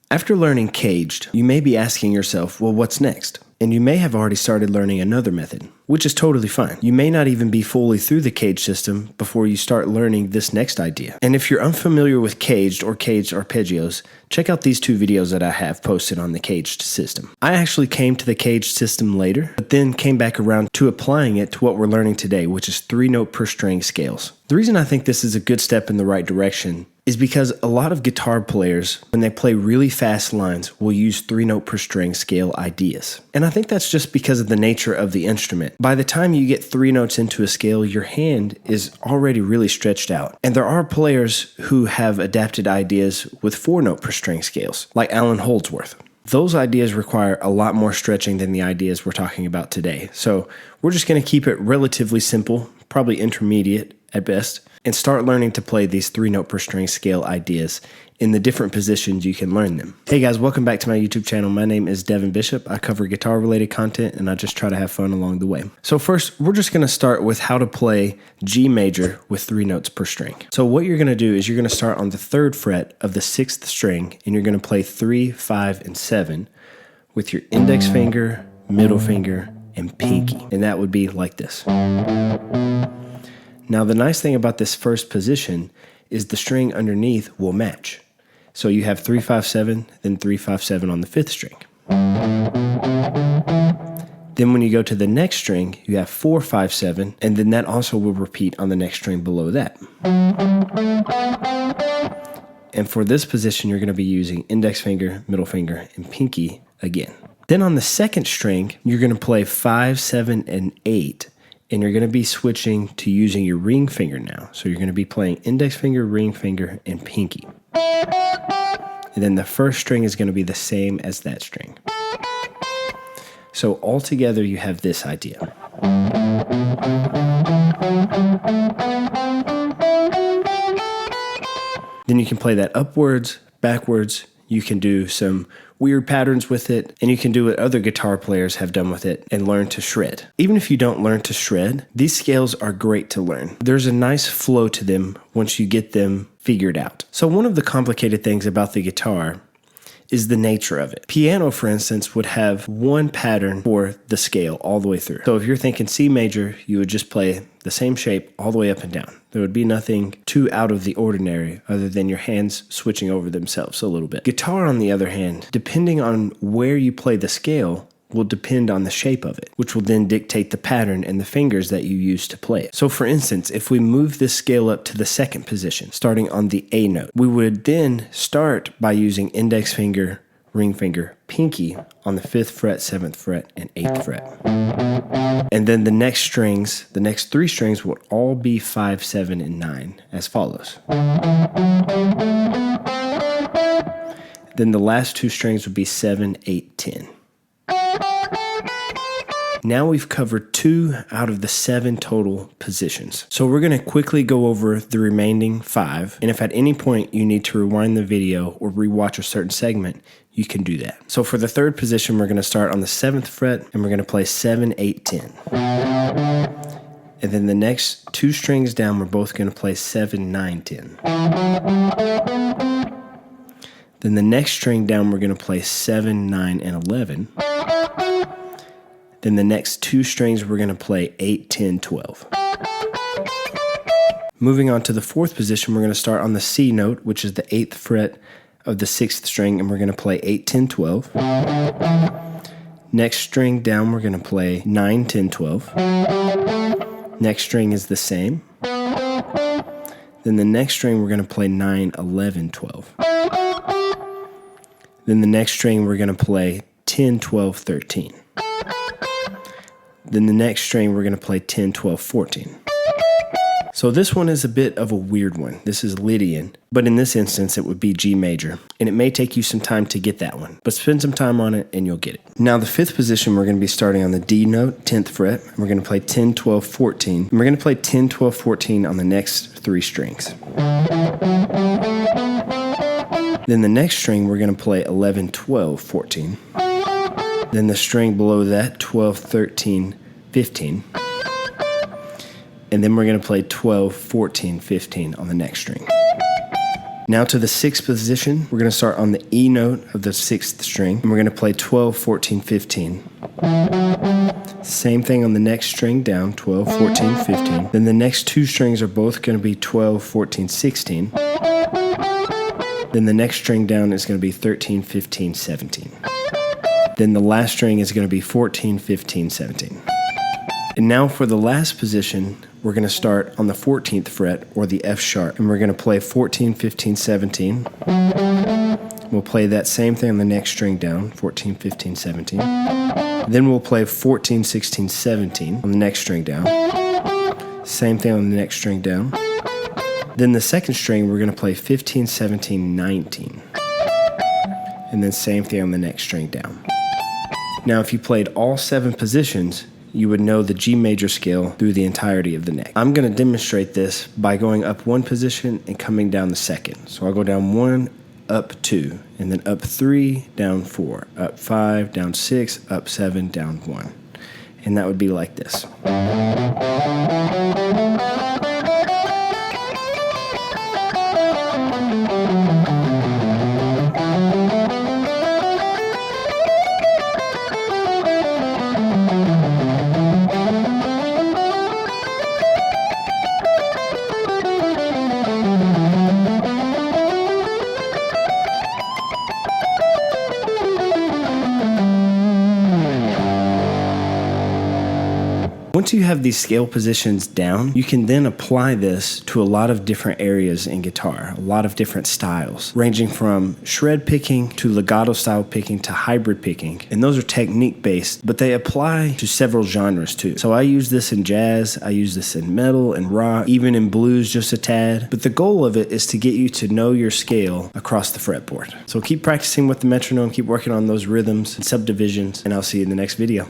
After learning CAGED, you may be asking yourself, well, what's next? And you may have already started learning another method, which is totally fine. You may not even be fully through the CAGED system before you start learning this next idea. And if you're unfamiliar with CAGED or CAGED arpeggios, check out these 2 videos that I have posted on the CAGED system. I actually came to the CAGED system later, but then came back around to applying it to what we're learning today, which is 3-note per string scales. The reason I think this is a good step in the right direction is because a lot of guitar players, when they play really fast lines, will use 3-note per string scale ideas. And I think that's just because of the nature of the instrument. By the time you get 3 notes into a scale, your hand is already really stretched out. And there are players who have adapted ideas with 4-note per string scales, like Alan Holdsworth. Those ideas require a lot more stretching than the ideas we're talking about today. So we're just going to keep it relatively simple, probably intermediate at best, and start learning to play these 3-note per string scale ideas in the different positions you can learn them. Hey guys, welcome back to my YouTube channel. My name is Devin Bishop. I cover guitar related content and I just try to have fun along the way. So first, we're just going to start with how to play G major with 3 notes per string. So what you're going to do is you're going to start on the 3rd fret of the 6th string and you're going to play 3, 5, and 7 with your index finger, middle finger, and pinky. And that would be like this. Now the nice thing about this first position is the string underneath will match. So you have 3, 5, 7, then 3, 5, 7 on the 5th string. Then when you go to the next string, you have 4, 5, 7, and then that also will repeat on the next string below that. And for this position, you're going to be using index finger, middle finger, and pinky again. Then on the 2nd string, you're going to play 5, 7, and 8. And you're going to be switching to using your ring finger now. So you're going to be playing index finger, ring finger, and pinky. And then the 1st string is going to be the same as that string. So altogether you have this idea. Then you can play that upwards, backwards. You can do some weird patterns with it, and you can do what other guitar players have done with it and learn to shred. Even if you don't learn to shred, these scales are great to learn. There's a nice flow to them once you get them figured out. So one of the complicated things about the guitar is the nature of it. Piano, for instance, would have one pattern for the scale all the way through. So if you're thinking C major, you would just play the same shape all the way up and down. There would be nothing too out of the ordinary other than your hands switching over themselves a little bit. Guitar, on the other hand, depending on where you play the scale, will depend on the shape of it, which will then dictate the pattern and the fingers that you use to play it. So for instance, if we move this scale up to the 2nd position, starting on the A note, we would then start by using index finger, ring finger, pinky on the 5th fret, 7th fret, and 8th fret. And then the next 3 strings will all be 5, 7, and 9 as follows. Then the last 2 strings would be 7, 8, 10. Now we've covered 2 out of the 7 total positions. So we're going to quickly go over the remaining 5. And if at any point you need to rewind the video or rewatch a certain segment, you can do that. So for the 3rd position, we're going to start on the 7th fret and we're going to play 7, 8, 10. And then the next 2 strings down, we're both going to play 7, 9, 10. Then the next string down, we're going to play 7, 9, and 11. Then the next 2 strings, we're going to play 8, 10, 12. Moving on to the 4th position, we're going to start on the C note, which is the 8th fret of the 6th string, and we're going to play 8, 10, 12. Next string down, we're going to play 9, 10, 12. Next string is the same. Then the next string, we're going to play 9, 11, 12. Then the next string, we're going to play 10, 12, 13. Then the next string, we're going to play 10, 12, 14. So this one is a bit of a weird one. This is Lydian, but in this instance, it would be G major. And it may take you some time to get that one, but spend some time on it and you'll get it. Now the 5th position, we're going to be starting on the D note, 10th fret. And we're going to play 10, 12, 14. And we're going to play 10, 12, 14 on the next 3 strings. Then the next string, we're going to play 11, 12, 14. Then the string below that, 12, 13, 15. And then we're going to play 12, 14, 15 on the next string. Now to the sixth position, we're going to start on the E note of the sixth string, and we're going to play 12, 14, 15. Same thing on the next string down, 12, 14, 15. Then the next two strings are both going to be 12, 14, 16. Then the next string down is going to be 13, 15, 17. Then the last string is going to be 14, 15, 17. And now for the last position, we're going to start on the 14th fret, or the F sharp, and we're going to play 14, 15, 17. We'll play that same thing on the next string down, 14, 15, 17. Then we'll play 14, 16, 17 on the next string down. Same thing on the next string down. Then the second string, we're going to play 15, 17, 19. And then same thing on the next string down. Now, if you played all 7 positions, you would know the G major scale through the entirety of the neck. I'm going to demonstrate this by going up 1 position and coming down the second. So I'll go down 1, up 2, and then up 3, down 4, up 5, down 6, up 7, down 1. And that would be like this. Once you have these scale positions down, you can then apply this to a lot of different areas in guitar, a lot of different styles, ranging from shred picking to legato style picking to hybrid picking. And those are technique based, but they apply to several genres too. So I use this in jazz, I use this in metal and rock, even in blues just a tad. But the goal of it is to get you to know your scale across the fretboard. So keep practicing with the metronome, keep working on those rhythms and subdivisions, and I'll see you in the next video.